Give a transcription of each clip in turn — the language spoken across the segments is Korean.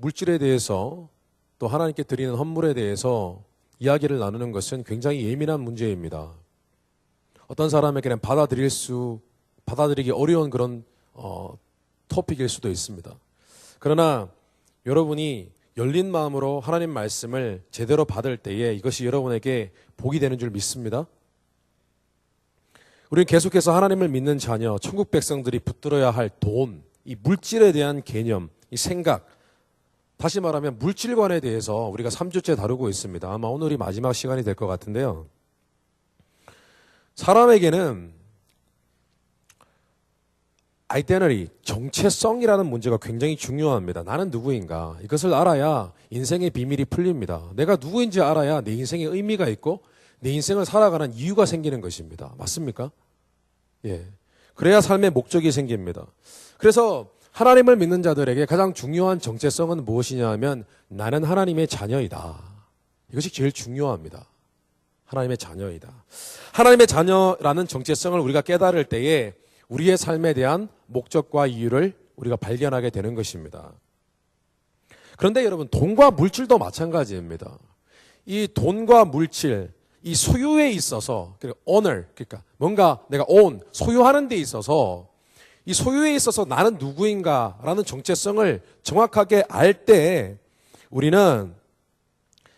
물질에 대해서 또 하나님께 드리는 헌물에 대해서 이야기를 나누는 것은 굉장히 예민한 문제입니다. 어떤 사람에게는 받아들이기 어려운 그런 토픽일 수도 있습니다. 그러나 여러분이 열린 마음으로 하나님 말씀을 제대로 받을 때에 이것이 여러분에게 복이 되는 줄 믿습니다. 우리는 계속해서 하나님을 믿는 자녀, 천국 백성들이 붙들어야 할 돈, 이 물질에 대한 개념, 이 생각, 다시 말하면 물질관에 대해서 우리가 3주째 다루고 있습니다. 아마 오늘이 마지막 시간이 될 것 같은데요. 사람에게는 아이덴티티, 정체성이라는 문제가 굉장히 중요합니다. 나는 누구인가? 이것을 알아야 인생의 비밀이 풀립니다. 내가 누구인지 알아야 내 인생에 의미가 있고 내 인생을 살아가는 이유가 생기는 것입니다. 맞습니까? 예. 그래야 삶의 목적이 생깁니다. 그래서 하나님을 믿는 자들에게 가장 중요한 정체성은 무엇이냐 하면 나는 하나님의 자녀이다. 이것이 제일 중요합니다. 하나님의 자녀이다. 하나님의 자녀라는 정체성을 우리가 깨달을 때에 우리의 삶에 대한 목적과 이유를 우리가 발견하게 되는 것입니다. 그런데 여러분, 돈과 물질도 마찬가지입니다. 이 돈과 물질, 이 소유에 있어서, 그러니까 뭔가 내가 소유하는 데 있어서 이 소유에 있어서 나는 누구인가라는 정체성을 정확하게 알 때 우리는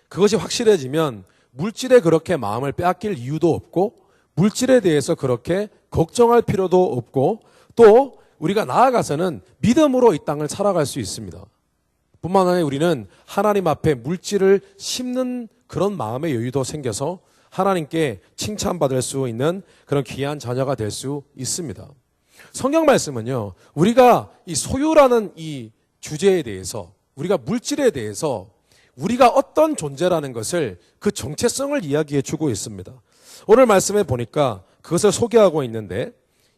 그것이 확실해지면 물질에 그렇게 마음을 빼앗길 이유도 없고 물질에 대해서 그렇게 걱정할 필요도 없고 또 우리가 나아가서는 믿음으로 이 땅을 살아갈 수 있습니다. 뿐만 아니라 우리는 하나님 앞에 물질을 심는 그런 마음의 여유도 생겨서 하나님께 칭찬받을 수 있는 그런 귀한 자녀가 될 수 있습니다. 성경 말씀은요, 우리가 이 소유라는 이 주제에 대해서, 우리가 물질에 대해서 우리가 어떤 존재라는 것을 그 정체성을 이야기해 주고 있습니다. 오늘 말씀에 보니까 그것을 소개하고 있는데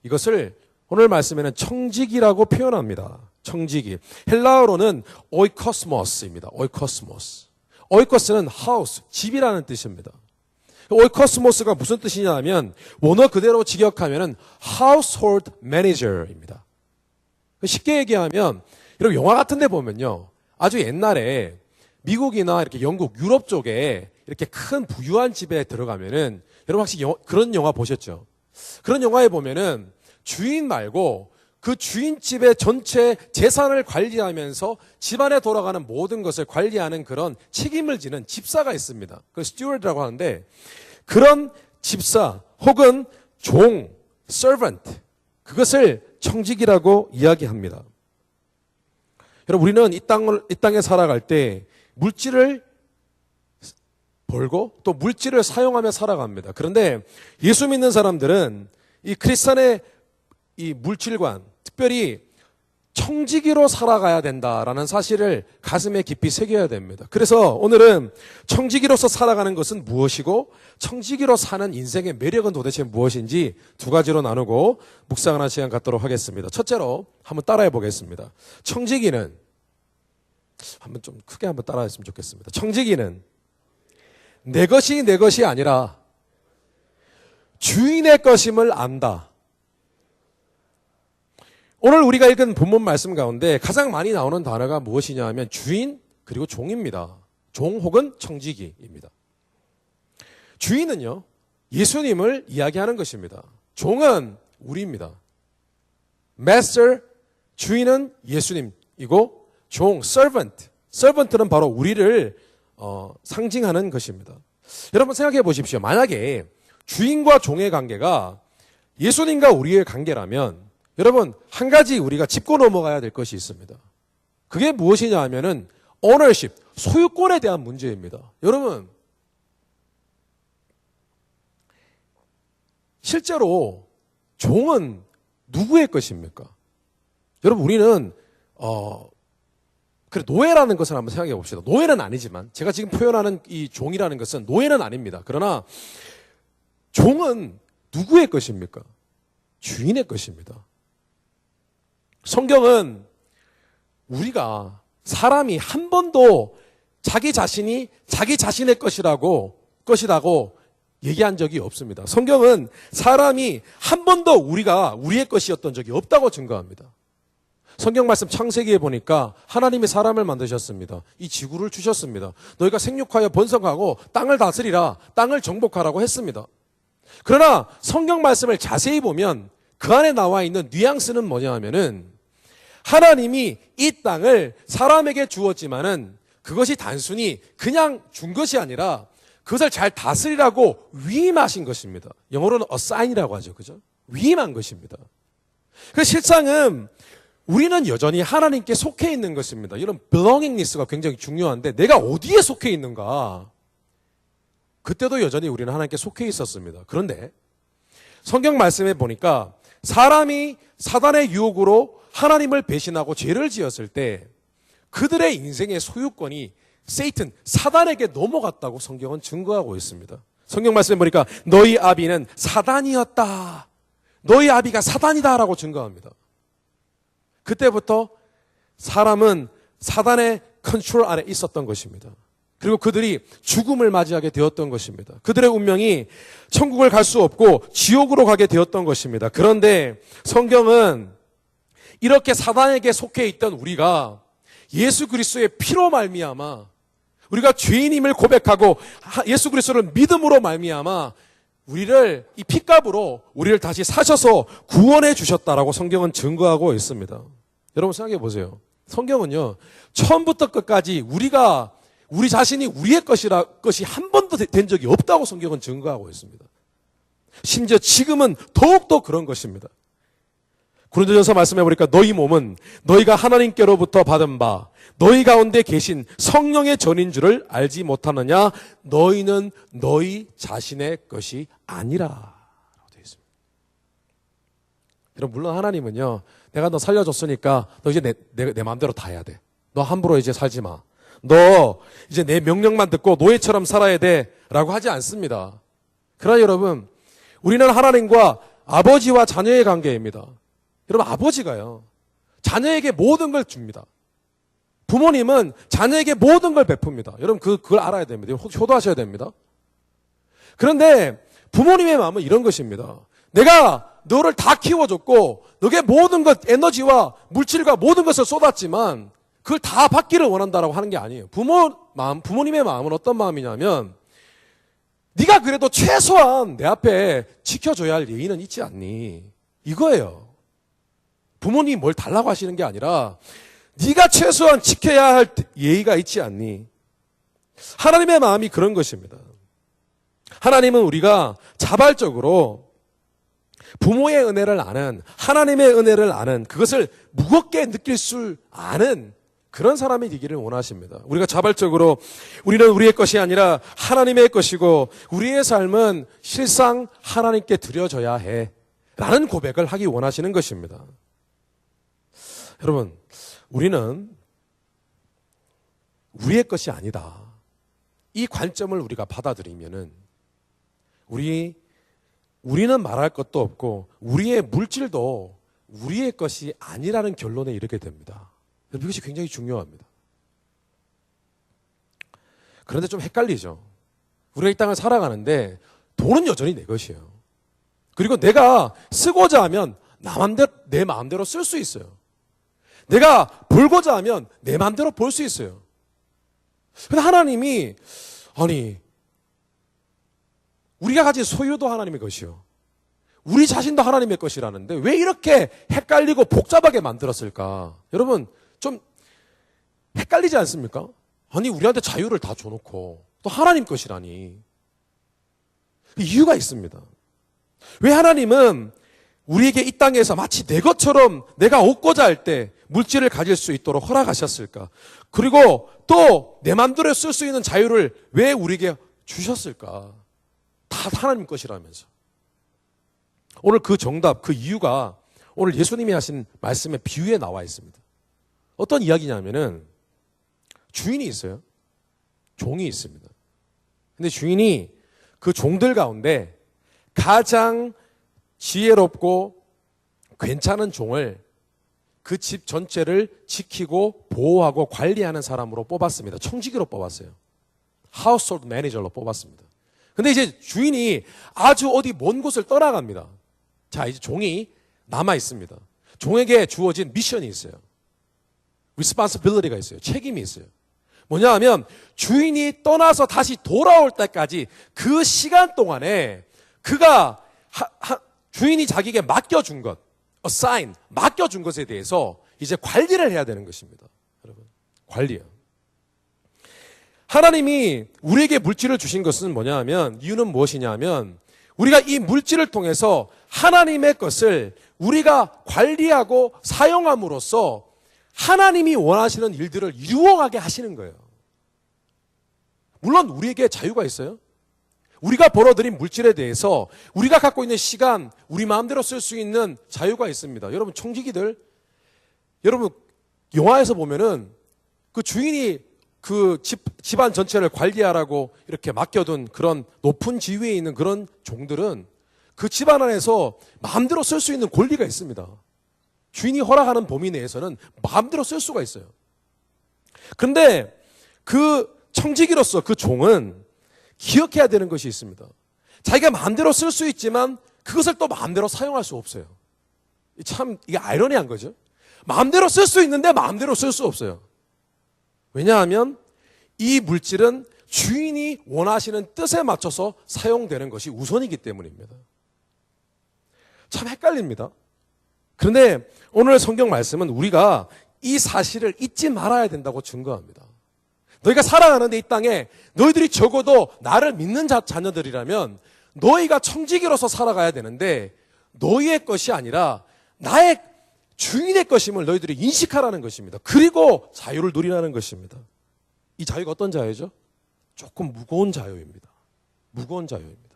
이것을 오늘 말씀에는 청지기라고 표현합니다. 청지기. 헬라어로는 오이코스모스입니다. 오이코스모스. 오이코스는 하우스, 집이라는 뜻입니다. 오이코스모스가 무슨 뜻이냐 하면 원어 그대로 직역하면은 household manager입니다. 쉽게 얘기하면 여러분 영화 같은 데 보면요. 아주 옛날에 미국이나 이렇게 영국, 유럽 쪽에 이렇게 큰 부유한 집에 들어가면은 여러분 혹시 그런 영화 보셨죠? 그런 영화에 보면은 주인 말고 그 주인집의 전체 재산을 관리하면서 집안에 돌아가는 모든 것을 관리하는 그런 책임을 지는 집사가 있습니다. 그 스튜어드라고 하는데 그런 집사 혹은 종, servant, 그것을 청지기라고 이야기합니다. 여러분 우리는 이 땅에 살아갈 때 물질을 벌고 또 물질을 사용하며 살아갑니다. 그런데 예수 믿는 사람들은 이 크리스천의 이 물질관, 특별히 청지기로 살아가야 된다라는 사실을 가슴에 깊이 새겨야 됩니다. 그래서 오늘은 청지기로서 살아가는 것은 무엇이고 청지기로 사는 인생의 매력은 도대체 무엇인지 두 가지로 나누고 묵상하는 시간 갖도록 하겠습니다. 첫째로 한번 따라해 보겠습니다. 청지기는 한번 좀 크게 한번 따라했으면 좋겠습니다. 청지기는 내 것이 아니라 주인의 것임을 안다. 오늘 우리가 읽은 본문 말씀 가운데 가장 많이 나오는 단어가 무엇이냐 하면 주인 그리고 종입니다. 종 혹은 청지기입니다. 주인은요, 예수님을 이야기하는 것입니다. 종은 우리입니다. Master, 주인은 예수님이고 종, servant는 바로 우리를 상징하는 것입니다. 여러분 생각해 보십시오. 만약에 주인과 종의 관계가 예수님과 우리의 관계라면 여러분 한 가지 우리가 짚고 넘어가야 될 것이 있습니다. 그게 무엇이냐 하면은 ownership, 소유권에 대한 문제입니다. 여러분 실제로 종은 누구의 것입니까? 여러분 우리는 노예라는 것을 한번 생각해 봅시다. 노예는 아니지만 제가 지금 표현하는 이 종이라는 것은 노예는 아닙니다. 그러나 종은 누구의 것입니까? 주인의 것입니다. 성경은 우리가 사람이 한 번도 자기 자신이 자기 자신의 것이라고 얘기한 적이 없습니다. 성경은 사람이 한 번도 우리가 우리의 것이었던 적이 없다고 증거합니다. 성경 말씀 창세기에 보니까 하나님이 사람을 만드셨습니다. 이 지구를 주셨습니다. 너희가 생육하여 번성하고 땅을 다스리라, 땅을 정복하라고 했습니다. 그러나 성경 말씀을 자세히 보면 그 안에 나와 있는 뉘앙스는 뭐냐 하면은 하나님이 이 땅을 사람에게 주었지만은 그것이 단순히 그냥 준 것이 아니라 그것을 잘 다스리라고 위임하신 것입니다. 영어로는 assign이라고 하죠. 그죠? 위임한 것입니다. 그 실상은 우리는 여전히 하나님께 속해 있는 것입니다. 이런 belongingness가 굉장히 중요한데 내가 어디에 속해 있는가? 그때도 여전히 우리는 하나님께 속해 있었습니다. 그런데 성경 말씀에 보니까 사람이 사단의 유혹으로 하나님을 배신하고 죄를 지었을 때 그들의 인생의 소유권이 세이튼, 사단에게 넘어갔다고 성경은 증거하고 있습니다. 성경 말씀에 보니까 너희 아비는 사단이었다. 너희 아비가 사단이다라고 증거합니다. 그때부터 사람은 사단의 컨트롤 아래 있었던 것입니다. 그리고 그들이 죽음을 맞이하게 되었던 것입니다. 그들의 운명이 천국을 갈 수 없고 지옥으로 가게 되었던 것입니다. 그런데 성경은 이렇게 사단에게 속해 있던 우리가 예수 그리스도의 피로 말미암아 우리가 죄인임을 고백하고 예수 그리스도를 믿음으로 말미암아 우리를 이 핏값으로 우리를 다시 사셔서 구원해 주셨다라고 성경은 증거하고 있습니다. 여러분 생각해 보세요. 성경은요 처음부터 끝까지 우리 자신이 우리의 것이 한 번도 된 적이 없다고 성경은 증거하고 있습니다. 심지어 지금은 더욱더 그런 것입니다. 고린도전서 말씀해 보니까 너희 몸은 너희가 하나님께로부터 받은 바 너희 가운데 계신 성령의 전인 줄을 알지 못하느냐? 너희는 너희 자신의 것이 아니라 라고 되어 있습니다. 여러분 물론 하나님은요 내가 너 살려줬으니까 너 이제 내 마음대로 다 해야 돼. 너 함부로 이제 살지 마. 너 이제 내 명령만 듣고 노예처럼 살아야 돼 라고 하지 않습니다. 그러나 여러분 우리는 하나님과 아버지와 자녀의 관계입니다. 여러분 아버지가요 자녀에게 모든 걸 줍니다. 부모님은 자녀에게 모든 걸 베풉니다. 여러분 그걸 알아야 됩니다. 효도하셔야 됩니다. 그런데 부모님의 마음은 이런 것입니다. 내가 너를 다 키워줬고 너의 모든 것 에너지와 물질과 모든 것을 쏟았지만 그걸 다 받기를 원한다라고 하는 게 아니에요. 부모님의 마음은 어떤 마음이냐면 네가 그래도 최소한 내 앞에 지켜줘야 할 예의는 있지 않니? 이거예요. 부모님이 뭘 달라고 하시는 게 아니라 네가 최소한 지켜야 할 예의가 있지 않니? 하나님의 마음이 그런 것입니다. 하나님은 우리가 자발적으로 부모의 은혜를 아는 하나님의 은혜를 아는 그것을 무겁게 느낄 줄 아는 그런 사람이 되기를 원하십니다. 우리가 자발적으로 우리는 우리의 것이 아니라 하나님의 것이고 우리의 삶은 실상 하나님께 드려져야 해 라는 고백을 하기 원하시는 것입니다. 여러분 우리는 우리의 것이 아니다. 이 관점을 우리가 받아들이면은 우리는 말할 것도 없고 우리의 물질도 우리의 것이 아니라는 결론에 이르게 됩니다. 이것이 굉장히 중요합니다. 그런데 좀 헷갈리죠. 우리가 이 땅을 살아가는데 돈은 여전히 내 것이에요. 그리고 내가 쓰고자 하면 내 마음대로 쓸 수 있어요. 내가 벌고자 하면 내 마음대로 벌 수 있어요. 근데 하나님이 우리가 가진 소유도 하나님의 것이요. 우리 자신도 하나님의 것이라는데 왜 이렇게 헷갈리고 복잡하게 만들었을까? 여러분 좀 헷갈리지 않습니까? 아니 우리한테 자유를 다 줘놓고 또 하나님 것이라니. 이유가 있습니다. 왜 하나님은 우리에게 이 땅에서 마치 내 것처럼 내가 얻고자 할 때 물질을 가질 수 있도록 허락하셨을까? 그리고 또 내 마음대로 쓸 수 있는 자유를 왜 우리에게 주셨을까? 다 하나님 것이라면서. 오늘 그 정답, 그 이유가 오늘 예수님이 하신 말씀의 비유에 나와 있습니다. 어떤 이야기냐면은 주인이 있어요. 종이 있습니다. 근데 주인이 그 종들 가운데 가장 지혜롭고 괜찮은 종을 그 집 전체를 지키고 보호하고 관리하는 사람으로 뽑았습니다. 청지기로 뽑았어요. 하우스홀드 매니저로 뽑았습니다. 근데 이제 주인이 아주 어디 먼 곳을 떠나갑니다. 자, 이제 종이 남아 있습니다. 종에게 주어진 미션이 있어요. responsibility가 있어요. 책임이 있어요. 뭐냐 하면 주인이 떠나서 다시 돌아올 때까지 그 시간 동안에 그가 주인이 자기에게 맡겨준 것, assign, 맡겨준 것에 대해서 이제 관리를 해야 되는 것입니다. 여러분, 관리요. 하나님이 우리에게 물질을 주신 것은 뭐냐 하면 이유는 무엇이냐 하면 우리가 이 물질을 통해서 하나님의 것을 우리가 관리하고 사용함으로써 하나님이 원하시는 일들을 이루어가게 하시는 거예요. 물론 우리에게 자유가 있어요. 우리가 벌어들인 물질에 대해서 우리가 갖고 있는 시간, 우리 마음대로 쓸 수 있는 자유가 있습니다. 여러분 청지기들, 여러분 영화에서 보면은 그 주인이 그 집안 전체를 관리하라고 이렇게 맡겨둔 그런 높은 지위에 있는 그런 종들은 그 집안 안에서 마음대로 쓸 수 있는 권리가 있습니다. 주인이 허락하는 범위 내에서는 마음대로 쓸 수가 있어요. 그런데 그 청지기로서 그 종은 기억해야 되는 것이 있습니다. 자기가 마음대로 쓸 수 있지만 그것을 또 마음대로 사용할 수 없어요. 참 이게 아이러니한 거죠. 마음대로 쓸 수 있는데 마음대로 쓸 수 없어요. 왜냐하면 이 물질은 주인이 원하시는 뜻에 맞춰서 사용되는 것이 우선이기 때문입니다. 참 헷갈립니다. 그런데 오늘 성경 말씀은 우리가 이 사실을 잊지 말아야 된다고 증거합니다. 너희가 살아가는데 이 땅에 너희들이 적어도 나를 믿는 자녀들이라면 너희가 청지기로서 살아가야 되는데 너희의 것이 아니라 나의 주인의 것임을 너희들이 인식하라는 것입니다. 그리고 자유를 누리라는 것입니다. 이 자유가 어떤 자유죠? 조금 무거운 자유입니다. 무거운 자유입니다.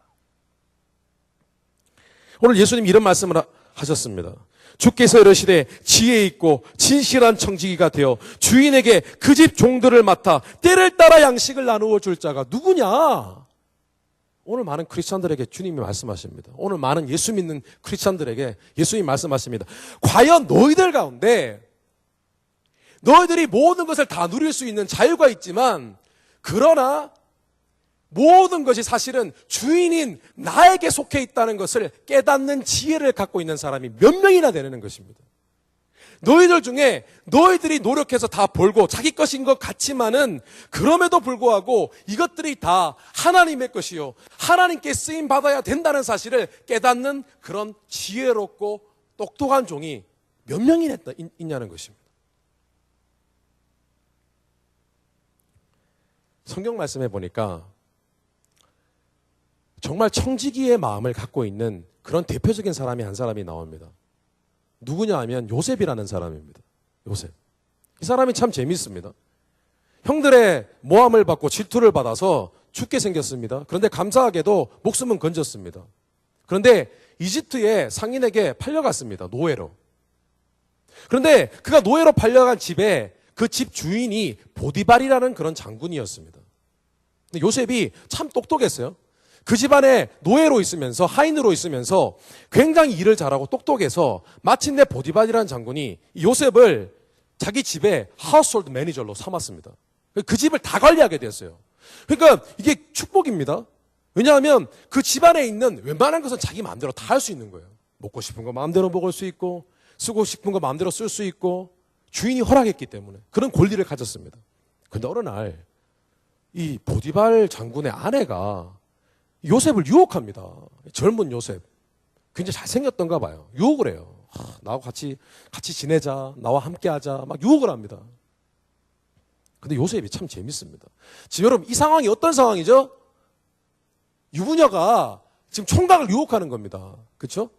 오늘 예수님 이런 말씀을 하셨습니다. 주께서 이르시되 지혜 있고 진실한 청지기가 되어 주인에게 그 집 종들을 맡아 때를 따라 양식을 나누어 줄 자가 누구냐? 오늘 많은 크리스찬들에게 주님이 말씀하십니다. 오늘 많은 예수 믿는 크리스찬들에게 예수님이 말씀하십니다. 과연 너희들 가운데 너희들이 모든 것을 다 누릴 수 있는 자유가 있지만 그러나 모든 것이 사실은 주인인 나에게 속해 있다는 것을 깨닫는 지혜를 갖고 있는 사람이 몇 명이나 되는 것입니다. 너희들 중에 너희들이 노력해서 다 벌고 자기 것인 것 같지만은 그럼에도 불구하고 이것들이 다 하나님의 것이요 하나님께 쓰임 받아야 된다는 사실을 깨닫는 그런 지혜롭고 똑똑한 종이 몇 명이나 있냐는 것입니다. 성경 말씀에 보니까 정말 청지기의 마음을 갖고 있는 그런 대표적인 사람이 한 사람이 나옵니다. 누구냐 하면 요셉이라는 사람입니다. 요셉. 이 사람이 참 재미있습니다. 형들의 모함을 받고 질투를 받아서 죽게 생겼습니다. 그런데 감사하게도 목숨은 건졌습니다. 그런데 이집트의 상인에게 팔려갔습니다. 노예로. 그런데 그가 노예로 팔려간 집에 그 집 주인이 보디발이라는 그런 장군이었습니다. 근데 요셉이 참 똑똑했어요. 그 집안에 노예로 있으면서 하인으로 있으면서 굉장히 일을 잘하고 똑똑해서 마침내 보디발이라는 장군이 요셉을 자기 집에 하우스홀드 매니저로 삼았습니다. 그 집을 다 관리하게 됐어요. 그러니까 이게 축복입니다. 왜냐하면 그 집안에 있는 웬만한 것은 자기 마음대로 다 할 수 있는 거예요. 먹고 싶은 거 마음대로 먹을 수 있고 쓰고 싶은 거 마음대로 쓸 수 있고 주인이 허락했기 때문에 그런 권리를 가졌습니다. 그런데 어느 날 이 보디발 장군의 아내가 요셉을 유혹합니다. 젊은 요셉. 굉장히 잘생겼던가 봐요. 유혹을 해요. 나하고 같이 지내자. 나와 함께 하자. 막 유혹을 합니다. 근데 요셉이 참 재밌습니다. 지금 여러분 이 상황이 어떤 상황이죠? 유부녀가 지금 총각을 유혹하는 겁니다. 그렇죠?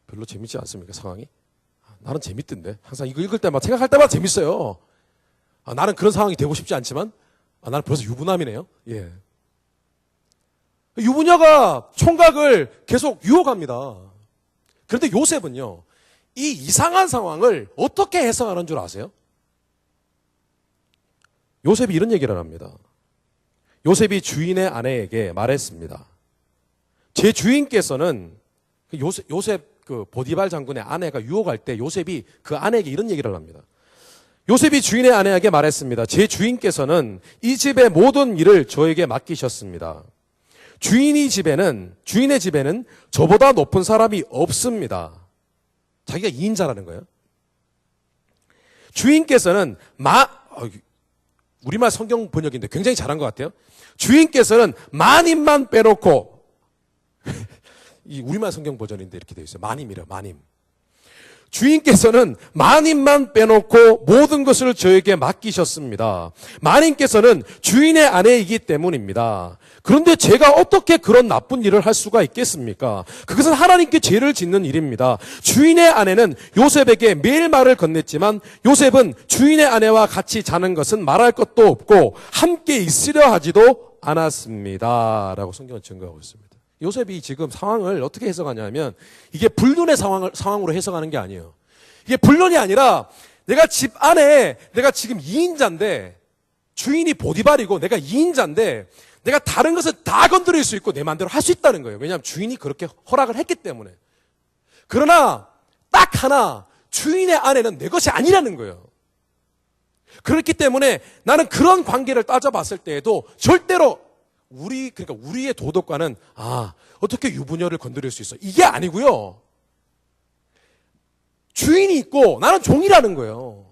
별로 재밌지 않습니까? 상황이? 나는 재밌던데. 항상 이거 읽을 때마다 생각할 때마다 재밌어요. 나는 그런 상황이 되고 싶지 않지만 나는 벌써 유부남이네요. 예. 유부녀가 총각을 계속 유혹합니다. 그런데 요셉은요, 이 이상한 상황을 어떻게 해석하는 줄 아세요? 요셉이 이런 얘기를 합니다. 요셉이 주인의 아내에게 말했습니다. 제 주인께서는 요셉 그 보디발 장군의 아내가 유혹할 때 요셉이 그 아내에게 이런 얘기를 합니다. 요셉이 주인의 아내에게 말했습니다. 제 주인께서는 이 집의 모든 일을 저에게 맡기셨습니다. 주인의 집에는 저보다 높은 사람이 없습니다. 자기가 2인자라는 거예요. 주인께서는 우리말 성경 번역인데 굉장히 잘한 것 같아요. 주인께서는 만임만 빼놓고 이 우리말 성경 버전인데 이렇게 되어 있어요. 만임이래요. 만임. 주인께서는 만임만 빼놓고 모든 것을 저에게 맡기셨습니다. 마님께서는 주인의 아내이기 때문입니다. 그런데 제가 어떻게 그런 나쁜 일을 할 수가 있겠습니까? 그것은 하나님께 죄를 짓는 일입니다. 주인의 아내는 요셉에게 매일 말을 건넸지만 요셉은 주인의 아내와 같이 자는 것은 말할 것도 없고 함께 있으려 하지도 않았습니다. 라고 성경은 증거하고 있습니다. 요셉이 지금 상황을 어떻게 해석하냐면 이게 불륜의 상황으로 해석하는 게 아니에요. 이게 불륜이 아니라 내가 집 안에 내가 지금 2인자인데 주인이 보디발이고 내가 2인자인데 내가 다른 것을 다 건드릴 수 있고 내 마음대로 할 수 있다는 거예요. 왜냐하면 주인이 그렇게 허락을 했기 때문에. 그러나 딱 하나 주인의 아내는 내 것이 아니라는 거예요. 그렇기 때문에 나는 그런 관계를 따져봤을 때에도 절대로 그러니까 우리의 도덕관은 어떻게 유부녀를 건드릴 수 있어? 이게 아니고요. 주인이 있고 나는 종이라는 거예요.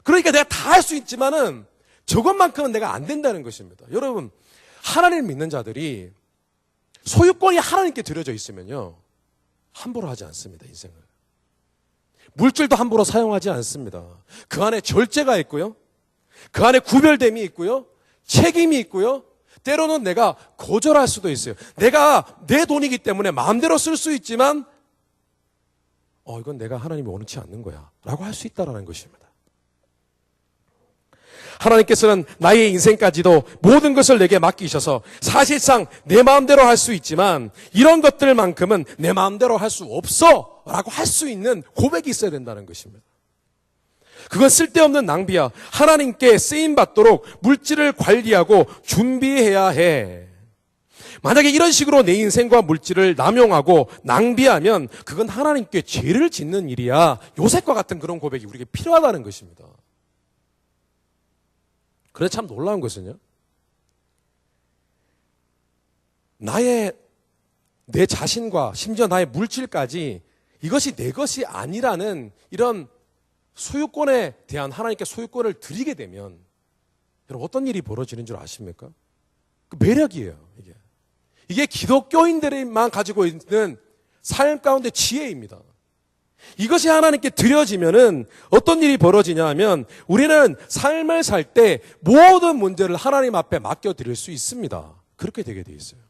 그러니까 내가 다 할 수 있지만은 저것만큼은 내가 안 된다는 것입니다. 여러분, 하나님을 믿는 자들이 소유권이 하나님께 드려져 있으면요. 함부로 하지 않습니다, 인생을. 물질도 함부로 사용하지 않습니다. 그 안에 절제가 있고요. 그 안에 구별됨이 있고요. 책임이 있고요. 때로는 내가 거절할 수도 있어요. 내가 내 돈이기 때문에 마음대로 쓸 수 있지만 이건 내가 하나님이 원치 않는 거야 라고 할 수 있다는 것입니다. 하나님께서는 나의 인생까지도 모든 것을 내게 맡기셔서 사실상 내 마음대로 할 수 있지만 이런 것들만큼은 내 마음대로 할 수 없어 라고 할 수 있는 고백이 있어야 된다는 것입니다. 그건 쓸데없는 낭비야. 하나님께 쓰임받도록 물질을 관리하고 준비해야 해. 만약에 이런 식으로 내 인생과 물질을 남용하고 낭비하면 그건 하나님께 죄를 짓는 일이야. 요셉과 같은 그런 고백이 우리에게 필요하다는 것입니다. 그래서 참 놀라운 것은요. 내 자신과 심지어 나의 물질까지 이것이 내 것이 아니라는 이런 소유권에 대한 하나님께 소유권을 드리게 되면 여러분 어떤 일이 벌어지는 줄 아십니까? 그 매력이에요. 이게 기독교인들만 가지고 있는 삶 가운데 지혜입니다. 이것이 하나님께 드려지면은 어떤 일이 벌어지냐 하면 우리는 삶을 살 때 모든 문제를 하나님 앞에 맡겨드릴 수 있습니다. 그렇게 되게 돼 있어요.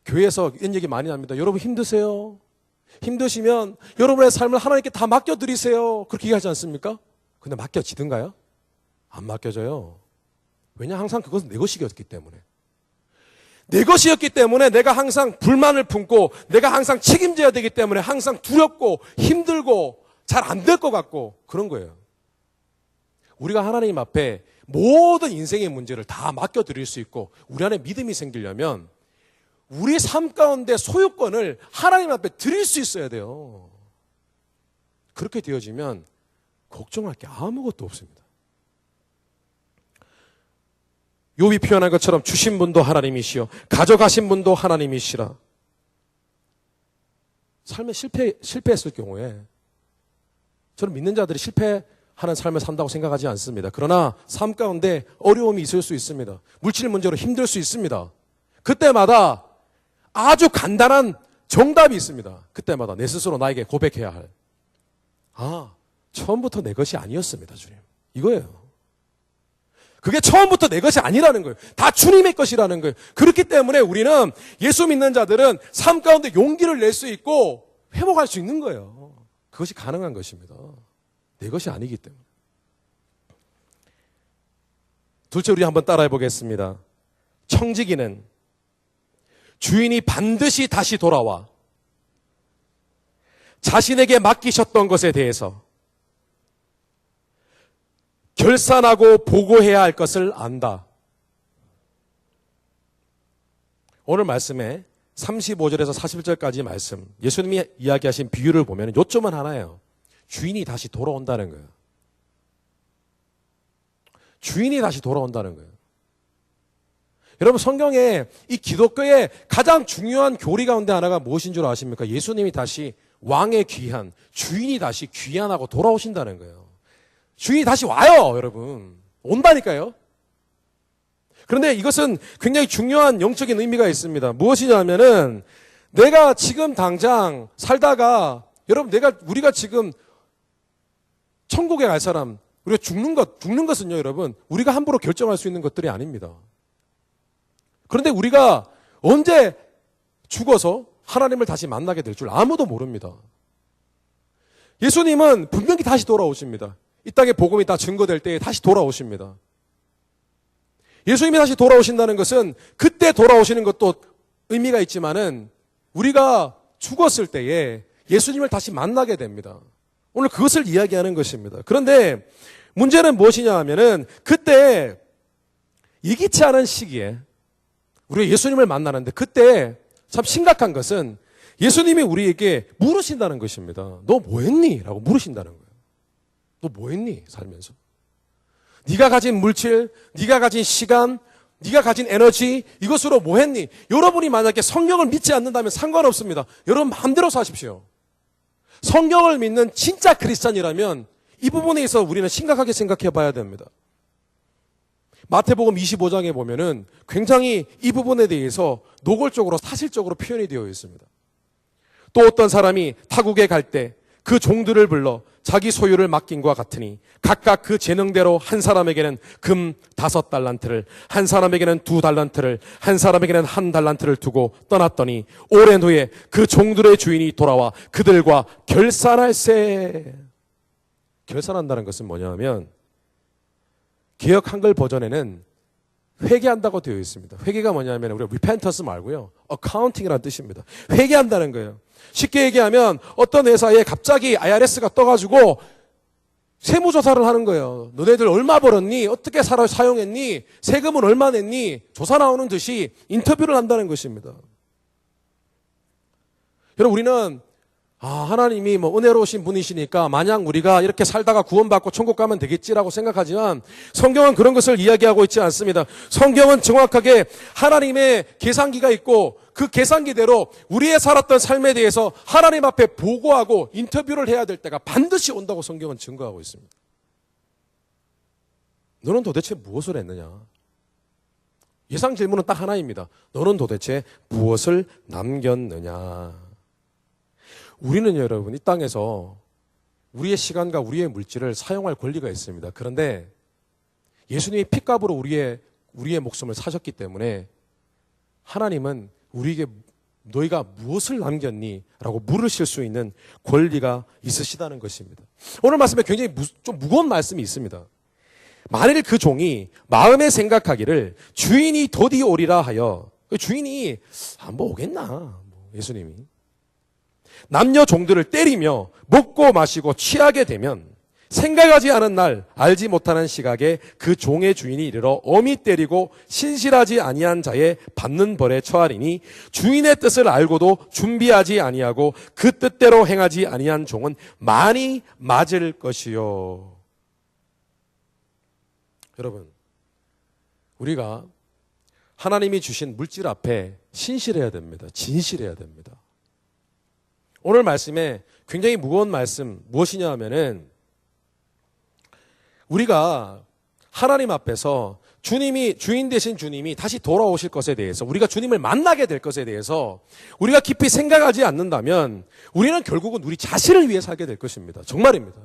교회에서 이런 얘기 많이 합니다. 여러분 힘드세요? 힘드시면 여러분의 삶을 하나님께 다 맡겨드리세요. 그렇게 얘기하지 않습니까? 근데 맡겨지든가요? 안 맡겨져요. 왜냐? 항상 그것은 내 것이었기 때문에. 내 것이었기 때문에 내가 항상 불만을 품고 내가 항상 책임져야 되기 때문에 항상 두렵고 힘들고 잘 안 될 것 같고 그런 거예요. 우리가 하나님 앞에 모든 인생의 문제를 다 맡겨드릴 수 있고 우리 안에 믿음이 생기려면 우리 삶 가운데 소유권을 하나님 앞에 드릴 수 있어야 돼요. 그렇게 되어지면 걱정할 게 아무것도 없습니다. 욥이 표현한 것처럼 주신 분도 하나님이시여 가져가신 분도 하나님이시라. 삶에 실패했을 경우에 저는 믿는 자들이 실패하는 삶을 산다고 생각하지 않습니다. 그러나 삶 가운데 어려움이 있을 수 있습니다. 물질 문제로 힘들 수 있습니다. 그때마다 아주 간단한 정답이 있습니다. 그때마다 내 스스로 나에게 고백해야 할 처음부터 내 것이 아니었습니다, 주님. 이거예요. 그게 처음부터 내 것이 아니라는 거예요. 다 주님의 것이라는 거예요. 그렇기 때문에 우리는 예수 믿는 자들은 삶 가운데 용기를 낼 수 있고 회복할 수 있는 거예요. 그것이 가능한 것입니다. 내 것이 아니기 때문에. 둘째, 우리 한번 따라해 보겠습니다. 청지기는 주인이 반드시 다시 돌아와 자신에게 맡기셨던 것에 대해서 결산하고 보고해야 할 것을 안다. 오늘 말씀에 35절에서 41절까지 말씀, 예수님이 이야기하신 비유를 보면 요점은 하나예요. 주인이 다시 돌아온다는 거예요. 주인이 다시 돌아온다는 거예요. 여러분, 성경에 이 기독교의 가장 중요한 교리 가운데 하나가 무엇인 줄 아십니까? 예수님이 다시 왕의 귀한, 주인이 다시 귀환하고 돌아오신다는 거예요. 주인이 다시 와요, 여러분. 온다니까요. 그런데 이것은 굉장히 중요한 영적인 의미가 있습니다. 무엇이냐면은 내가 지금 당장 살다가 여러분 우리가 지금 천국에 갈 사람, 우리가 죽는 것은요, 여러분, 우리가 함부로 결정할 수 있는 것들이 아닙니다. 그런데 우리가 언제 죽어서 하나님을 다시 만나게 될 줄 아무도 모릅니다. 예수님은 분명히 다시 돌아오십니다. 이 땅에 복음이 다 증거될 때에 다시 돌아오십니다. 예수님이 다시 돌아오신다는 것은 그때 돌아오시는 것도 의미가 있지만은 우리가 죽었을 때에 예수님을 다시 만나게 됩니다. 오늘 그것을 이야기하는 것입니다. 그런데 문제는 무엇이냐 하면은 그때 예기치 않은 시기에 우리가 예수님을 만나는데 그때 참 심각한 것은 예수님이 우리에게 물으신다는 것입니다. 너 뭐 했니? 라고 물으신다는 거예요. 너 뭐 했니? 살면서. 네가 가진 물질, 네가 가진 시간, 네가 가진 에너지, 이것으로 뭐 했니? 여러분이 만약에 성경을 믿지 않는다면 상관없습니다. 여러분 마음대로 사십시오. 성경을 믿는 진짜 크리스찬이라면 이 부분에 있어서 우리는 심각하게 생각해 봐야 됩니다. 마태복음 25장에 보면은 굉장히 이 부분에 대해서 노골적으로 사실적으로 표현이 되어 있습니다. 또 어떤 사람이 타국에 갈 때 그 종들을 불러 자기 소유를 맡긴과 같으니 각각 그 재능대로 한 사람에게는 금 5달란트를, 한 사람에게는 2달란트를, 한 사람에게는 1달란트를 두고 떠났더니 오랜 후에 그 종들의 주인이 돌아와 그들과 결산할세. 결산한다는 것은 뭐냐면 개역 한글 버전에는 회개한다고 되어 있습니다. 회개가 뭐냐면 우리가 repentance 말고요, accounting이라는 뜻입니다. 회개한다는 거예요. 쉽게 얘기하면 어떤 회사에 갑자기 IRS가 떠가지고 세무조사를 하는 거예요. 너네들 얼마 벌었니? 어떻게 사용했니? 세금은 얼마 냈니? 조사 나오는 듯이 인터뷰를 한다는 것입니다. 여러분, 우리는 하나님이 은혜로우신 분이시니까 마냥 우리가 이렇게 살다가 구원받고 천국 가면 되겠지라고 생각하지만 성경은 그런 것을 이야기하고 있지 않습니다. 성경은 정확하게 하나님의 계산기가 있고 그 계산기대로 우리의 살았던 삶에 대해서 하나님 앞에 보고하고 인터뷰를 해야 될 때가 반드시 온다고 성경은 증거하고 있습니다. 너는 도대체 무엇을 했느냐? 예상 질문은 딱 하나입니다. 너는 도대체 무엇을 남겼느냐? 우리는 여러분 이 땅에서 우리의 시간과 우리의 물질을 사용할 권리가 있습니다. 그런데 예수님이 핏값으로 우리의 목숨을 사셨기 때문에 하나님은 우리에게 너희가 무엇을 남겼니? 라고 물으실 수 있는 권리가 있으시다는 것입니다. 오늘 말씀에 굉장히 좀 무거운 말씀이 있습니다. 만일 그 종이 마음에 생각하기를 주인이 더디 오리라 하여, 그 주인이 오겠나? 예수님이 남녀 종들을 때리며 먹고 마시고 취하게 되면 생각하지 않은 날 알지 못하는 시각에 그 종의 주인이 이르러 엄히 때리고 신실하지 아니한 자의 받는 벌에 처하리니 주인의 뜻을 알고도 준비하지 아니하고 그 뜻대로 행하지 아니한 종은 많이 맞을 것이요. 여러분, 우리가 하나님이 주신 물질 앞에 신실해야 됩니다. 진실해야 됩니다. 오늘 말씀에 굉장히 무거운 말씀 무엇이냐 하면은 우리가 하나님 앞에서 주인 되신 주님이 다시 돌아오실 것에 대해서, 우리가 주님을 만나게 될 것에 대해서 우리가 깊이 생각하지 않는다면 우리는 결국은 우리 자신을 위해 살게 될 것입니다. 정말입니다.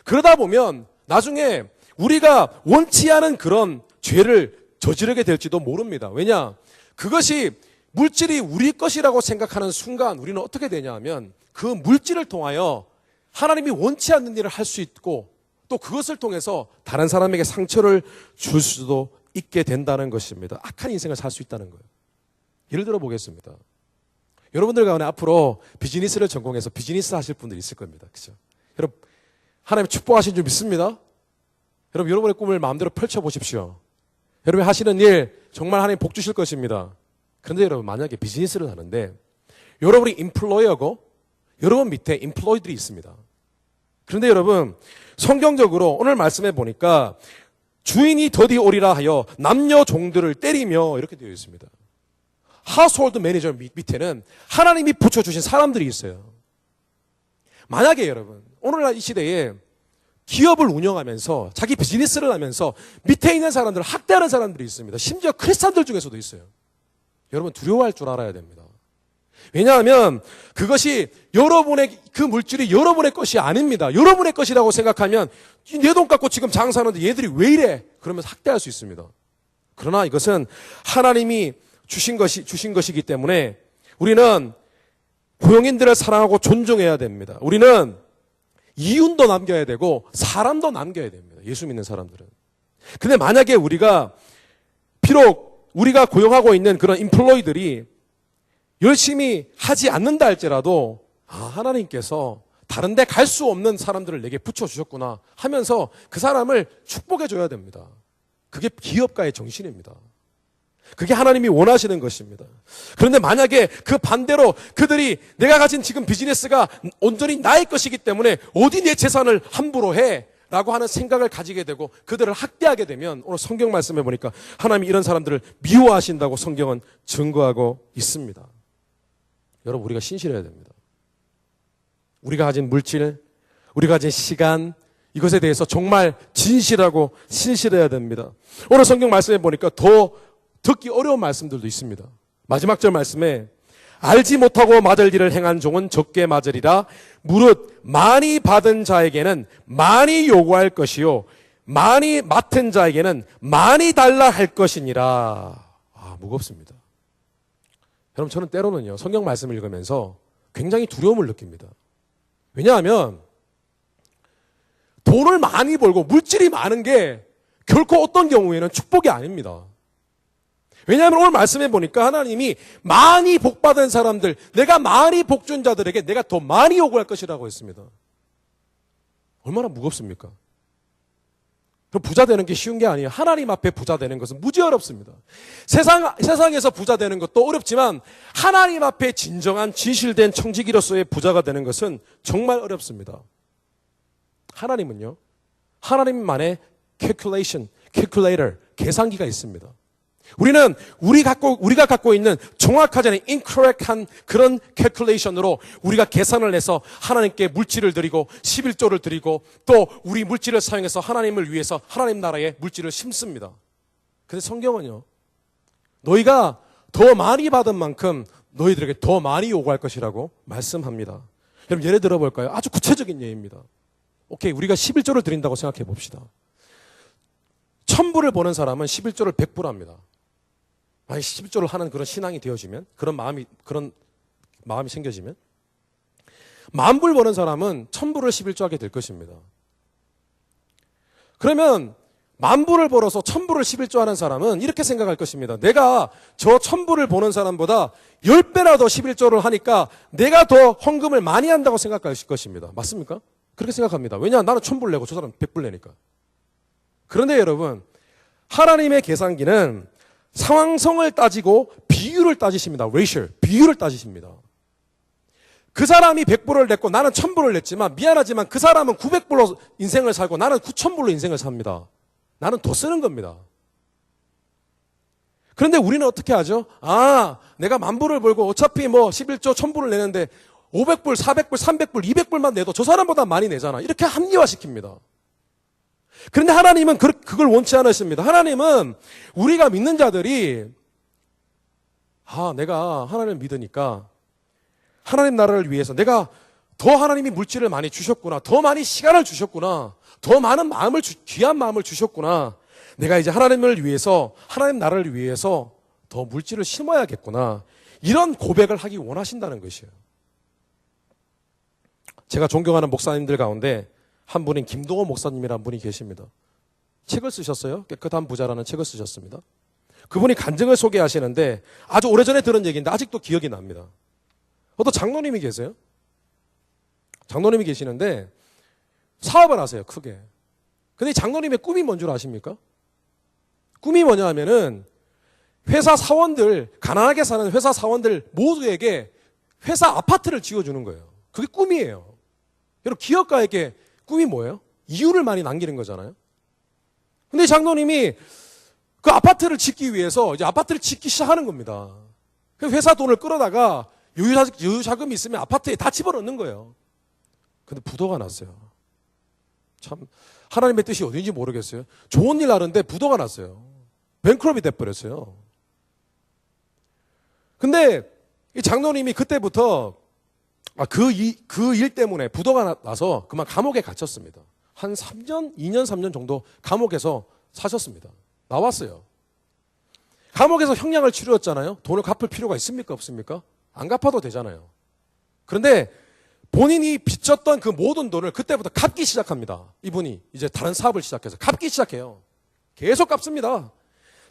그러다 보면 나중에 우리가 원치 않은 그런 죄를 저지르게 될지도 모릅니다. 왜냐? 그것이 물질이 우리 것이라고 생각하는 순간 우리는 어떻게 되냐 하면 그 물질을 통하여 하나님이 원치 않는 일을 할 수 있고 또 그것을 통해서 다른 사람에게 상처를 줄 수도 있게 된다는 것입니다. 악한 인생을 살 수 있다는 거예요. 예를 들어 보겠습니다. 여러분들 가운데 앞으로 비즈니스를 전공해서 비즈니스 하실 분들이 있을 겁니다. 그렇죠? 여러분, 하나님 축복하신 줄 믿습니다. 여러분, 여러분의 꿈을 마음대로 펼쳐보십시오. 여러분이 하시는 일 정말 하나님 복 주실 것입니다. 그런데 여러분, 만약에 비즈니스를 하는데 여러분이 임플로이어고 여러분 밑에 임플로이들이 있습니다. 그런데 여러분, 성경적으로 오늘 말씀해 보니까 주인이 더디 오리라 하여 남녀 종들을 때리며 이렇게 되어 있습니다. 하우스홀드 매니저 밑에는 하나님이 붙여주신 사람들이 있어요. 만약에 여러분, 오늘날 이 시대에 기업을 운영하면서 자기 비즈니스를 하면서 밑에 있는 사람들을 학대하는 사람들이 있습니다. 심지어 크리스찬들 중에서도 있어요. 여러분 두려워할 줄 알아야 됩니다. 왜냐하면 그것이 여러분의 그 물질이 여러분의 것이 아닙니다. 여러분의 것이라고 생각하면 내 돈 갖고 지금 장사하는데 얘들이 왜 이래? 그러면서 학대할 수 있습니다. 그러나 이것은 하나님이 주신 것이기 때문에 우리는 고용인들을 사랑하고 존중해야 됩니다. 우리는 이윤도 남겨야 되고 사람도 남겨야 됩니다. 예수 믿는 사람들은. 근데 만약에 우리가 비록 우리가 고용하고 있는 그런 인플로이들이 열심히 하지 않는다 할지라도 하나님께서 다른 데 갈 수 없는 사람들을 내게 붙여주셨구나 하면서 그 사람을 축복해 줘야 됩니다. 그게 기업가의 정신입니다. 그게 하나님이 원하시는 것입니다. 그런데 만약에 그 반대로 그들이 내가 가진 지금 비즈니스가 온전히 나의 것이기 때문에 어디 내 재산을 함부로 해? 라고 하는 생각을 가지게 되고 그들을 학대하게 되면 오늘 성경 말씀에 보니까 하나님이 이런 사람들을 미워하신다고 성경은 증거하고 있습니다. 여러분 우리가 신실해야 됩니다. 우리가 가진 물질, 우리가 가진 시간 이것에 대해서 정말 진실하고 신실해야 됩니다. 오늘 성경 말씀에 보니까 더 듣기 어려운 말씀들도 있습니다. 마지막 절 말씀에 알지 못하고 맞을 일을 행한 종은 적게 맞으리라. 무릇 많이 받은 자에게는 많이 요구할 것이요 많이 맡은 자에게는 많이 달라 할 것이니라. 무겁습니다. 여러분 저는 때로는요 성경 말씀을 읽으면서 굉장히 두려움을 느낍니다. 왜냐하면 돈을 많이 벌고 물질이 많은 게 결코 어떤 경우에는 축복이 아닙니다. 왜냐하면 오늘 말씀해 보니까 하나님이 많이 복받은 사람들, 내가 많이 복준 자들에게 내가 더 많이 요구할 것이라고 했습니다. 얼마나 무겁습니까? 그럼 부자 되는 게 쉬운 게 아니에요. 하나님 앞에 부자 되는 것은 무지 어렵습니다. 세상에서 부자 되는 것도 어렵지만 하나님 앞에 진정한 진실된 청지기로서의 부자가 되는 것은 정말 어렵습니다. 하나님은요, 하나님만의 calculator, 계산기가 있습니다. 우리는 우리가 갖고 있는 정확하지 않은 incorrect한 그런 calculation으로 우리가 계산을 해서 하나님께 물질을 드리고 11조를 드리고 또 우리 물질을 사용해서 하나님을 위해서 하나님 나라에 물질을 심습니다. 근데 성경은요, 너희가 더 많이 받은 만큼 너희들에게 더 많이 요구할 것이라고 말씀합니다. 여러분 예를 들어 볼까요? 아주 구체적인 예입니다. 오케이, 우리가 11조를 드린다고 생각해 봅시다. 1000불을 버는 사람은 11조를 100불 합니다. 만약 11조를 하는 그런 신앙이 되어지면, 그런 마음이 생겨지면, 10,000불 버는 사람은 1000불을 11조 하게 될 것입니다. 그러면 10,000불을 벌어서 1000불을 11조 하는 사람은 이렇게 생각할 것입니다. 내가 저 1000불을 버는 사람보다 10배나 더 11조를 하니까 내가 더 헌금을 많이 한다고 생각할 것입니다. 맞습니까? 그렇게 생각합니다. 왜냐? 나는 1000불 내고 저 사람은 100불 내니까. 그런데 여러분, 하나님의 계산기는 상황성을 따지고 비율을 따지십니다. 비율을 따지십니다. 그 사람이 100불을 냈고 나는 1000불을 냈지만 미안하지만 그 사람은 900불로 인생을 살고 나는 9000불로 인생을 삽니다. 나는 더 쓰는 겁니다. 그런데 우리는 어떻게 하죠? 내가 10,000불을 벌고 어차피 11조 1000불을 내는데 500불, 400불, 300불, 200불만 내도 저 사람보다 많이 내잖아. 이렇게 합리화시킵니다. 그런데 하나님은 그걸 원치 않으십니다. 하나님은 우리가 믿는 자들이 내가 하나님을 믿으니까 하나님 나라를 위해서 내가 더 하나님이 물질을 많이 주셨구나. 더 많이 시간을 주셨구나. 더 많은 귀한 마음을 주셨구나. 내가 이제 하나님을 위해서, 하나님 나라를 위해서 더 물질을 심어야겠구나. 이런 고백을 하기 원하신다는 것이에요. 제가 존경하는 목사님들 가운데 한 분인 김동호 목사님이라는 분이 계십니다. 책을 쓰셨어요. 깨끗한 부자라는 책을 쓰셨습니다. 그분이 간증을 소개하시는데 아주 오래전에 들은 얘기인데 아직도 기억이 납니다. 어떤 장로님이 계세요. 장로님이 계시는데 사업을 하세요. 크게. 근데 이 장로님의 꿈이 뭔 줄 아십니까? 꿈이 뭐냐 하면은 회사 사원들, 가난하게 사는 회사 사원들 모두에게 회사 아파트를 지어주는 거예요. 그게 꿈이에요. 여러분 기업가에게 꿈이 뭐예요? 이윤을 많이 남기는 거잖아요. 근데 장로님이 그 아파트를 짓기 위해서 이제 아파트를 짓기 시작하는 겁니다. 회사 돈을 끌어다가 여유자금이 있으면 아파트에 다 집어넣는 거예요. 근데 부도가 났어요. 참 하나님의 뜻이 어딘지 모르겠어요. 좋은 일 하는데 부도가 났어요. 뱅크럽이 돼버렸어요. 근데 이 장로님이 그때부터 그 일 때문에 부도가 나서 그만 감옥에 갇혔습니다. 한 3년, 2년, 3년 정도 감옥에서 사셨습니다. 나왔어요. 감옥에서 형량을 치르었잖아요. 돈을 갚을 필요가 있습니까? 없습니까? 안 갚아도 되잖아요. 그런데 본인이 빚졌던 그 모든 돈을 그때부터 갚기 시작합니다. 이분이 이제 다른 사업을 시작해서 갚기 시작해요. 계속 갚습니다.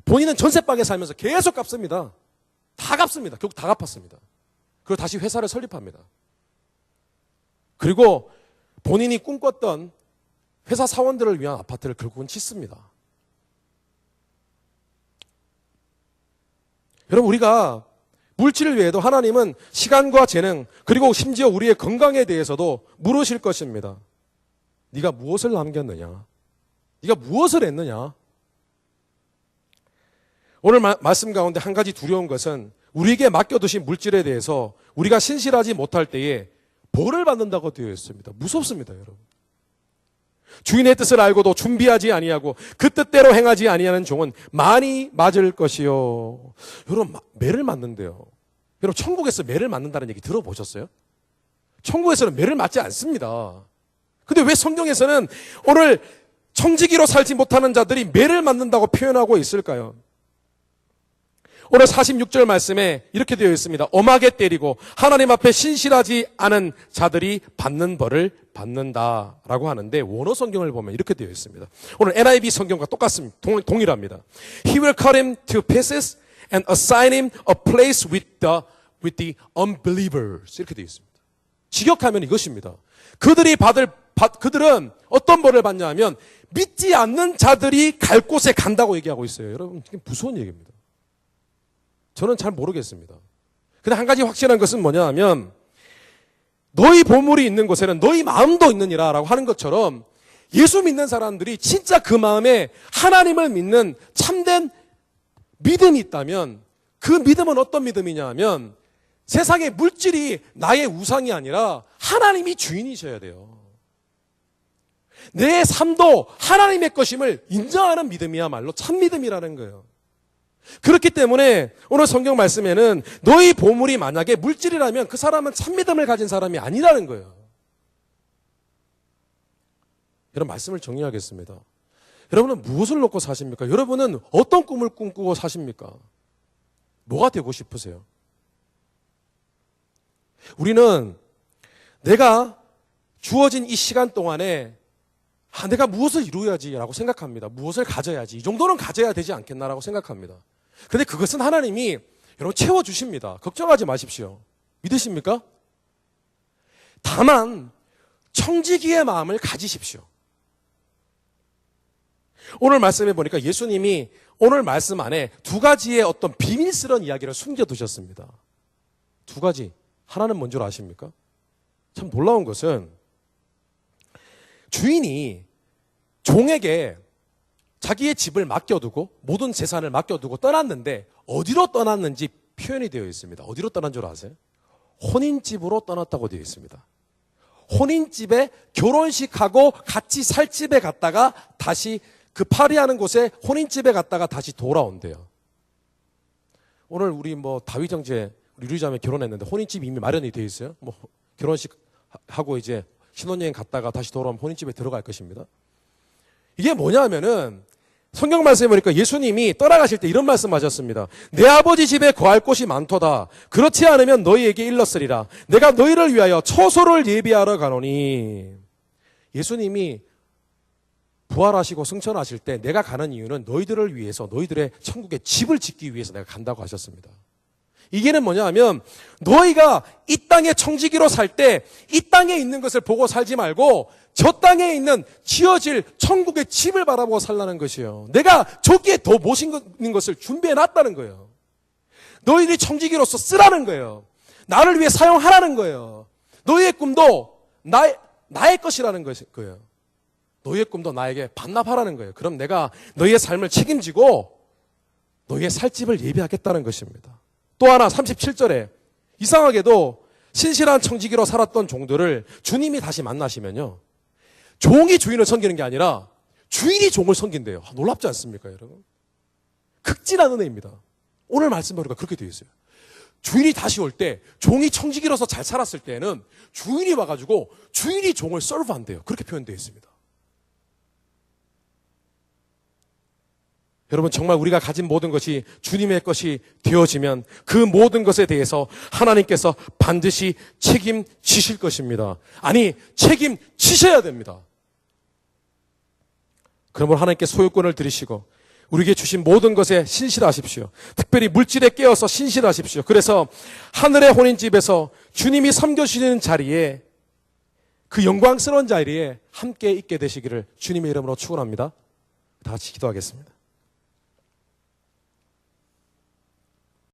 본인은 전세방에 살면서 계속 갚습니다. 다 갚습니다. 결국 다 갚았습니다. 그리고 다시 회사를 설립합니다. 그리고 본인이 꿈꿨던 회사 사원들을 위한 아파트를 결국은 짓습니다. 여러분, 우리가 물질 외에도 하나님은 시간과 재능, 그리고 심지어 우리의 건강에 대해서도 물으실 것입니다. 네가 무엇을 남겼느냐? 네가 무엇을 했느냐? 오늘 말씀 가운데 한 가지 두려운 것은 우리에게 맡겨두신 물질에 대해서 우리가 신실하지 못할 때에 벌을 받는다고 되어 있습니다. 무섭습니다, 여러분. 주인의 뜻을 알고도 준비하지 아니하고 그 뜻대로 행하지 아니하는 종은 많이 맞을 것이요. 여러분, 매를 맞는데요. 여러분, 천국에서 매를 맞는다는 얘기 들어보셨어요? 천국에서는 매를 맞지 않습니다. 근데 왜 성경에서는 오늘 청지기로 살지 못하는 자들이 매를 맞는다고 표현하고 있을까요? 오늘 46절 말씀에 이렇게 되어 있습니다. 엄하게 때리고 하나님 앞에 신실하지 않은 자들이 받는 벌을 받는다라고 하는데, 원어 성경을 보면 이렇게 되어 있습니다. 오늘 NIV 성경과 똑같습니다. 동일합니다. He will cut him to pieces and assign him a place with the unbelievers. 이렇게 되어 있습니다. 직역하면 이것입니다. 그들은 어떤 벌을 받냐 하면 믿지 않는 자들이 갈 곳에 간다고 얘기하고 있어요. 여러분, 이게 무서운 얘기입니다. 저는 잘 모르겠습니다. 근데 한 가지 확실한 것은 뭐냐 하면, 너희 보물이 있는 곳에는 너희 마음도 있느니라 라고 하는 것처럼, 예수 믿는 사람들이 진짜 그 마음에 하나님을 믿는 참된 믿음이 있다면, 그 믿음은 어떤 믿음이냐 하면 세상의 물질이 나의 우상이 아니라 하나님이 주인이셔야 돼요. 내 삶도 하나님의 것임을 인정하는 믿음이야말로 참 믿음이라는 거예요. 그렇기 때문에 오늘 성경 말씀에는 너희 보물이 만약에 물질이라면 그 사람은 참 믿음을 가진 사람이 아니라는 거예요. 이런 말씀을 정리하겠습니다. 여러분은 무엇을 놓고 사십니까? 여러분은 어떤 꿈을 꿈꾸고 사십니까? 뭐가 되고 싶으세요? 우리는 내가 주어진 이 시간 동안에 내가 무엇을 이루어야지라고 생각합니다. 무엇을 가져야지. 이 정도는 가져야 되지 않겠나라고 생각합니다. 그런데 그것은 하나님이 여러분 채워주십니다. 걱정하지 마십시오. 믿으십니까? 다만 청지기의 마음을 가지십시오. 오늘 말씀해 보니까 예수님이 오늘 말씀 안에 두 가지의 어떤 비밀스러운 이야기를 숨겨두셨습니다. 두 가지. 하나는 뭔 줄 아십니까? 참 놀라운 것은 주인이 종에게 자기의 집을 맡겨두고 모든 재산을 맡겨두고 떠났는데 어디로 떠났는지 표현이 되어 있습니다. 어디로 떠난 줄 아세요? 혼인집으로 떠났다고 되어 있습니다. 혼인집에 결혼식하고 같이 살 집에 갔다가 다시 그 파리하는 곳에 혼인집에 갔다가 다시 돌아온대요. 오늘 우리 다윗 형제 우리 류자매 결혼했는데 혼인집이 이미 마련이 되어 있어요. 결혼식 하고 이제 신혼여행 갔다가 다시 돌아오면 혼인집에 들어갈 것입니다. 이게 뭐냐면은 성경 말씀에 보니까 예수님이 떠나가실 때 이런 말씀하셨습니다. 내 아버지 집에 거할 곳이 많도다. 그렇지 않으면 너희에게 일렀으리라. 내가 너희를 위하여 처소를 예비하러 가노니. 예수님이 부활하시고 승천하실 때 내가 가는 이유는 너희들을 위해서, 너희들의 천국에 집을 짓기 위해서 내가 간다고 하셨습니다. 이게는 뭐냐 하면 너희가 이 땅의 청지기로 살 때 이 땅에 있는 것을 보고 살지 말고 저 땅에 있는 지어질 천국의 집을 바라보고 살라는 것이에요. 내가 저기에 더 멋있는 것을 준비해 놨다는 거예요. 너희들이 청지기로서 쓰라는 거예요. 나를 위해 사용하라는 거예요. 너희의 꿈도 나의 것이라는 거예요. 너희의 꿈도 나에게 반납하라는 거예요. 그럼 내가 너희의 삶을 책임지고 너희의 살 집을 예비하겠다는 것입니다. 또 하나 37절에 이상하게도 신실한 청지기로 살았던 종들을 주님이 다시 만나시면요, 종이 주인을 섬기는 게 아니라 주인이 종을 섬긴대요. 놀랍지 않습니까, 여러분? 극진한 은혜입니다. 오늘 말씀 보니까 그렇게 되어 있어요. 주인이 다시 올 때, 종이 청지기로서 잘 살았을 때는 주인이 와가지고 주인이 종을 서브한대요. 그렇게 표현되어 있습니다. 여러분, 정말 우리가 가진 모든 것이 주님의 것이 되어지면 그 모든 것에 대해서 하나님께서 반드시 책임지실 것입니다. 아니, 책임지셔야 됩니다. 그러므로 하나님께 소유권을 드리시고 우리에게 주신 모든 것에 신실하십시오. 특별히 물질에 깨어서 신실하십시오. 그래서 하늘의 혼인집에서 주님이 섬겨주시는 자리에, 그 영광스러운 자리에 함께 있게 되시기를 주님의 이름으로 축원합니다. 다 같이 기도하겠습니다.